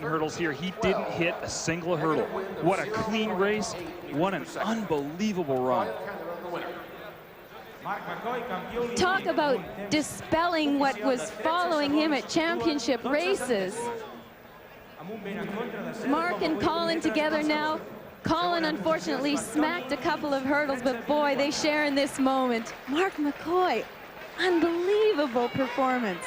making hurdles here. He didn't hit a single hurdle. What a clean race. What an unbelievable run. Talk about dispelling what was following him at championship races. Mark and Colin together now. Colin unfortunately smacked a couple of hurdles, but boy, they share in this moment. Mark McKoy, unbelievable performance.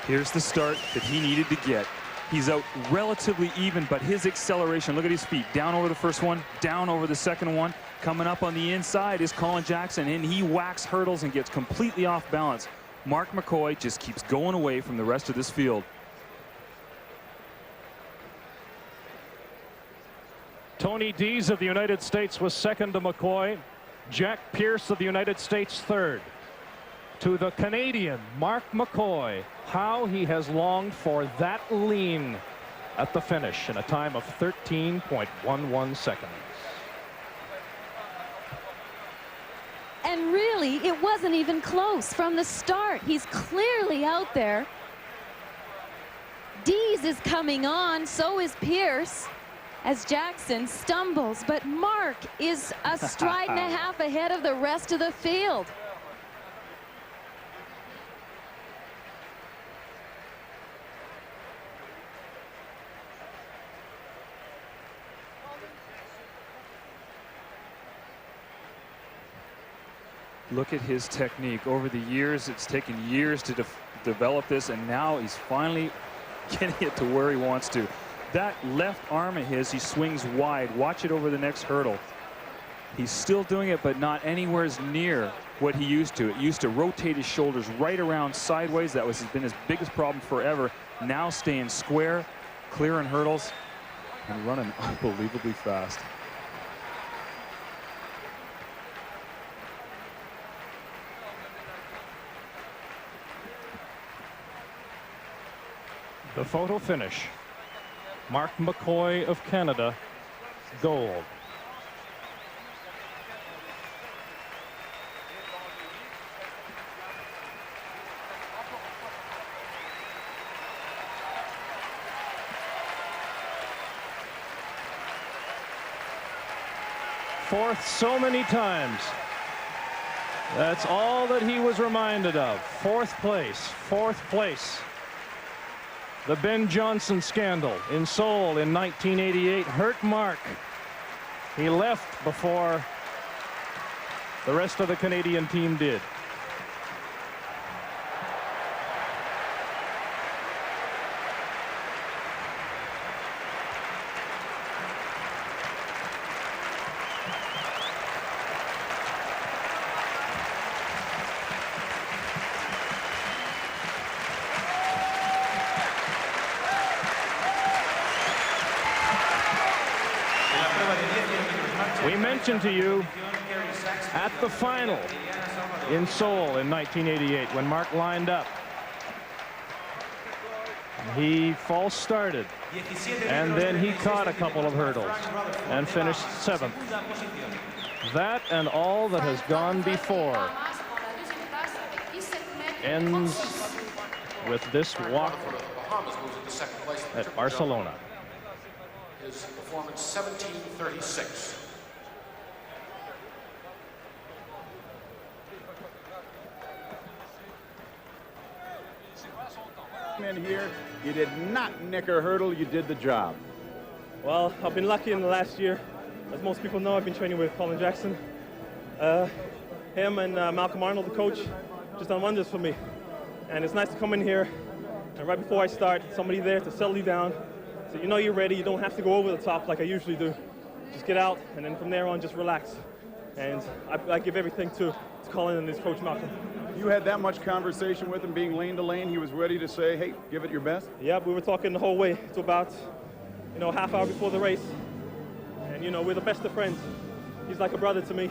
Here's the start that he needed to get. He's out relatively even, but his acceleration, look at his feet, down over the first one, down over the second one. Coming up on the inside is Colin Jackson, and he whacks hurdles and gets completely off balance. Mark McKoy just keeps going away from the rest of this field. Tony Dees of the United States was second to McKoy. Jack Pierce of the United States third. To the Canadian, Mark McKoy, how he has longed for that lean at the finish in a time of 13.11 seconds. And really, it wasn't even close from the start. He's clearly out there. Dees is coming on, so is Pierce, as Jackson stumbles. But Mark is a stride and a half ahead of the rest of the field. Look at his technique. Over the years, it's taken years to develop this, and now he's finally getting it to where he wants to. That left arm of his, he swings wide. Watch it over the next hurdle. He's still doing it, but not anywhere near what he used to. It used to rotate his shoulders right around sideways. That has been his biggest problem forever. Now staying square, clearing hurdles, and running unbelievably fast. The photo finish. Mark McKoy of Canada, gold. Fourth so many times. That's all that he was reminded of. Fourth place, fourth place. The Ben Johnson scandal in Seoul in 1988 hurt Mark. He left before the rest of the Canadian team did. We mentioned to you at the final in Seoul in 1988 when Mark lined up. He false started, and then he caught a couple of hurdles and finished seventh. That and all that has gone before ends with this walk at Barcelona. His performance 17:36. In here, you did not nick a hurdle, you did the job. Well, I've been lucky in the last year. As most people know, I've been training with Colin Jackson. Him and Malcolm Arnold, the coach, just done wonders for me. And it's nice to come in here, and right before I start, somebody there to settle you down, so you know you're ready. You don't have to go over the top like I usually do. Just get out, and then from there on, just relax. And I give everything to Colin and his coach, Malcolm. You had that much conversation with him, being lane to lane. He was ready to say, hey, give it your best? Yeah, we were talking the whole way to about, half hour before the race. And, we're the best of friends. He's like a brother to me,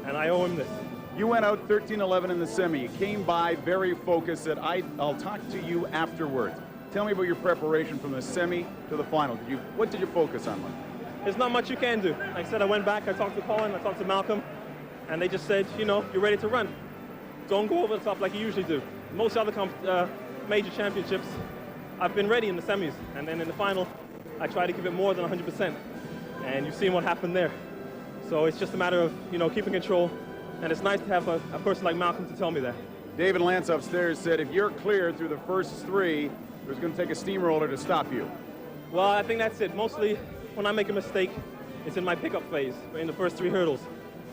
and I owe him this. You went out 13-11 in the semi. You came by very focused, said, I'll talk to you afterwards. Tell me about your preparation from the semi to the final. What did you focus on, Mike? There's not much you can do. Like I said, I went back, I talked to Colin, I talked to Malcolm, and they just said, you're ready to run. don't go over the top like you usually do. Most other major championships, I've been ready in the semis, and then in the final, I try to give it more than 100%. And you've seen what happened there. So it's just a matter of, you know, keeping control, and it's nice to have a person like Malcolm to tell me that. David Lance upstairs said if you're clear through the first three, there's going to take a steamroller to stop you. Well, I think that's it. Mostly when I make a mistake, it's in my pickup phase, in the first 3 hurdles.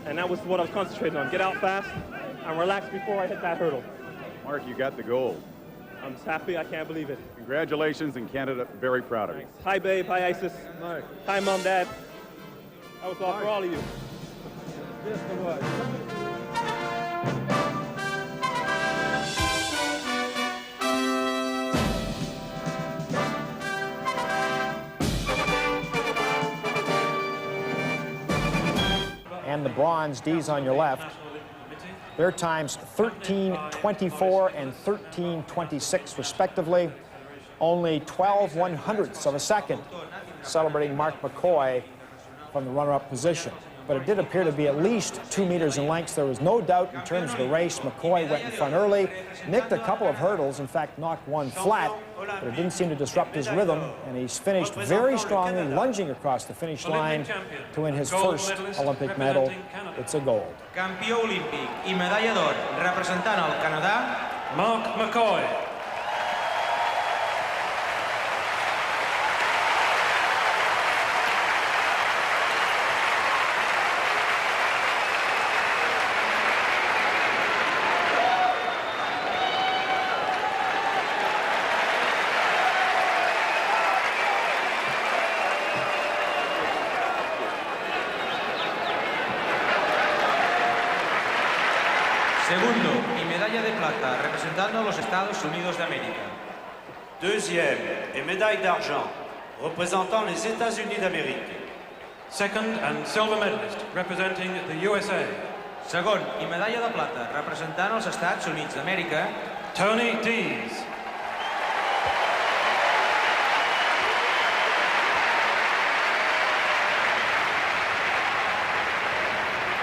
And that was what I was concentrating on. Get out fast and relax before I hit that hurdle. Mark, you got the gold. I'm just happy. I can't believe it. Congratulations, and Canada very proud of you. Thanks. Hi, babe. Hi, Isis. Mark. Hi, Mom, Dad. That was all for all of you. Yes, it was. And the bronze D's on your left. Their times 13:24 and 13:26 respectively. Only 12/100ths of a second celebrating Mark McKoy from the runner-up position. But it did appear to be at least 2 meters in length. There was no doubt in terms of the race. McKoy went in front early, nicked a couple of hurdles, in fact knocked one flat, but it didn't seem to disrupt his rhythm, and he's finished very strongly, lunging across the finish line to win his first Olympic medal. It's a gold. Campió olímpic i medalla d'or representant el Canadà, Mark McKoy. segundo y medalla de plata representando a los Estados Unidos de América. Deuxième et médaille d'argent représentant les États-Unis d'Amérique. Second and silver medalist representing the USA. Segon i medalla de plata representant els Estats Units d'Amèrica, Tony Dees.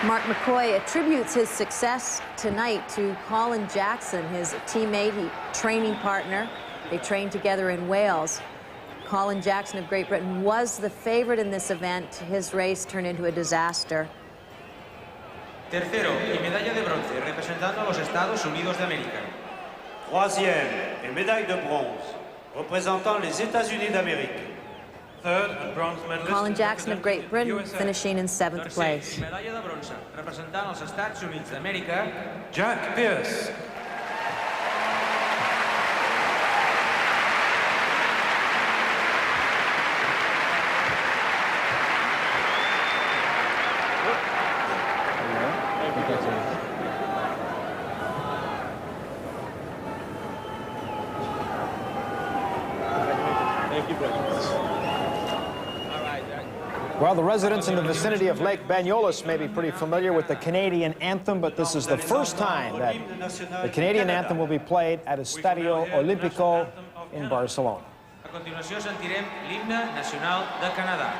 Mark McKoy attributes his success tonight to Colin Jackson, his teammate, training partner. They trained together in Wales. Colin Jackson of Great Britain was the favorite in this event. His race turned into a disaster. tercero y medalla de bronce representando a los Estados Unidos de América. Troisième et médaille de bronze représentant les États-Unis d'Amérique. Third and bronze medalist. Colin Jackson of Great Britain USA. finishing in 7th place. Medalla de bronze representant els Estats Units d'Amèrica, Jack Pierce. Well, the residents in the vicinity of Lake Banyoles may be pretty familiar with the Canadian anthem, but this is the first time that the Canadian anthem will be played at Estadio Olímpico in Barcelona. a continuació sentirem l'himne nacional de Canadà.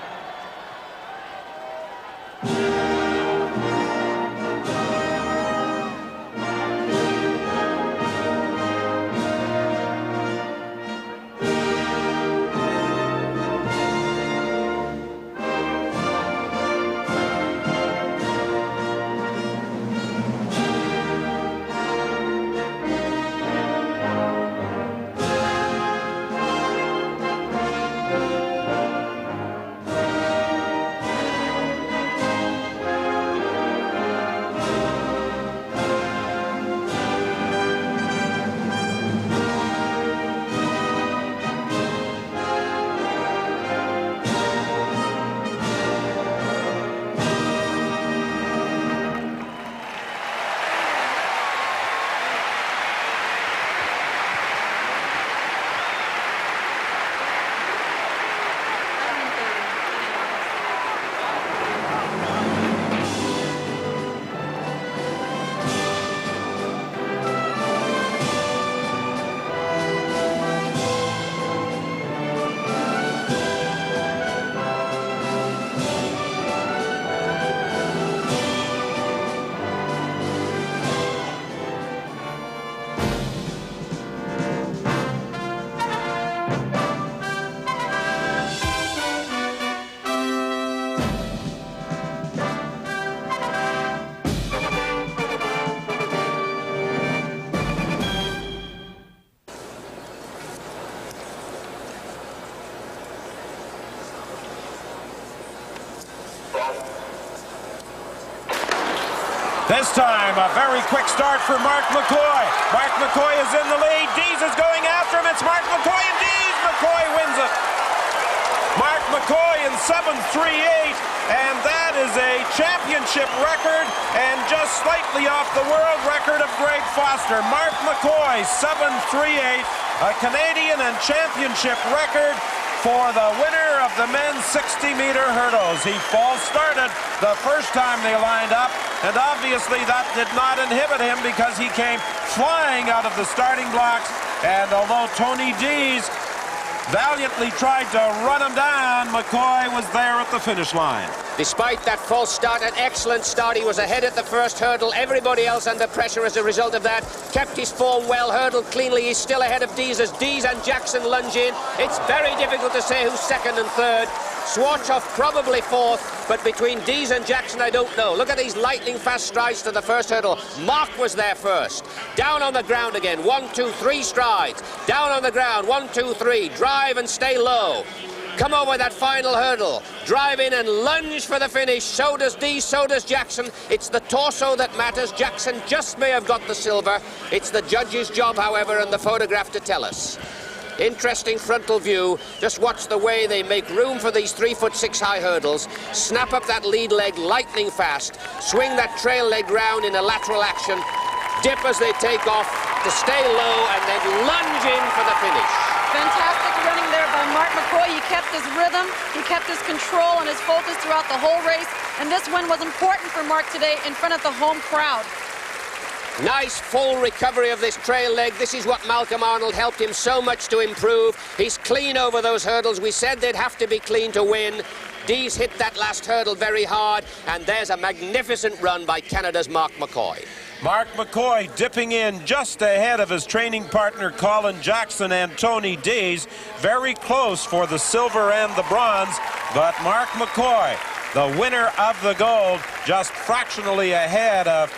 This time, a very quick start for Mark McKoy. Mark McKoy is in the lead. Dees is going after him. It's Mark McKoy and Dees. McKoy wins it. Mark McKoy in 7.38, and that is a championship record and just slightly off the world record of Greg Foster. Mark McKoy, 7.38, a Canadian and championship record for the winner of the men's 60-meter hurdles. He false started the first time they lined up, and obviously that did not inhibit him because he came flying out of the starting blocks. And although Tony Dees valiantly tried to run him down, McKoy was there at the finish line. Despite that false start, an excellent start. He was ahead at the first hurdle. Everybody else under pressure as a result of that. Kept his form well, hurdled cleanly. He's still ahead of Dees as Dees and Jackson lunge in. It's very difficult to say who's second and third. Schwarzhoff probably fourth, but between Dees and Jackson, I don't know. Look at these lightning fast strides to the first hurdle. Mark was there first. Down on the ground again. 1, 2, 3 strides. Down on the ground. 1, 2, 3. Drive and stay low. Come over that final hurdle. Drive in and lunge for the finish. So does Dees, so does Jackson. It's the torso that matters. Jackson just may have got the silver. It's the judge's job, however, and the photograph to tell us. Interesting frontal view. Just watch the way they make room for these 3'6" high hurdles. Snap up that lead leg lightning fast. Swing that trail leg round in a lateral action. Dip as they take off to stay low and then lunge in for the finish. Fantastic running there by Mark McKoy. He kept his rhythm, he kept his control and his focus throughout the whole race. And this win was important for Mark today in front of the home crowd. Nice full recovery of this trail leg. This is what Malcolm Arnold helped him so much to improve. He's clean over those hurdles. We said they'd have to be clean to win. Dees hit that last hurdle very hard, and there's a magnificent run by Canada's Mark McKoy. Mark McKoy dipping in just ahead of his training partner Colin Jackson and Tony Dees. Very close for the silver and the bronze, but Mark McKoy, the winner of the gold, just fractionally ahead of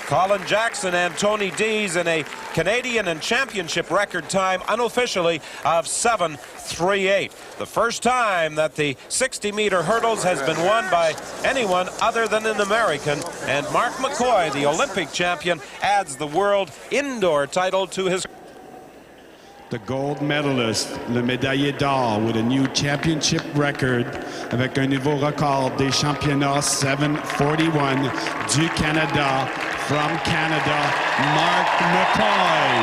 Colin Jackson and Tony Dees in a Canadian and championship record time unofficially of 7.38. The first time that the 60-meter hurdles has been won by anyone other than an American, and Mark McKoy, the Olympic champion, adds the world indoor title to his. The gold medalist, le médaillé d'or, with a new championship record avec un nouveau record des championnats 7:41 du Canada. From Canada, Mark McKoy.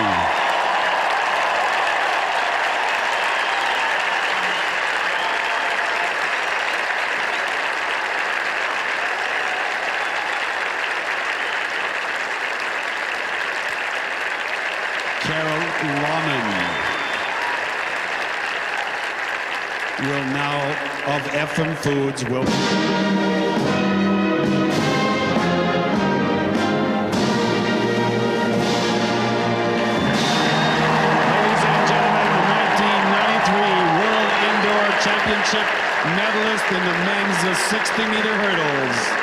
Carol Rahman will now, of FM Foods, will... Championship medalist in the men's 60-meter hurdles.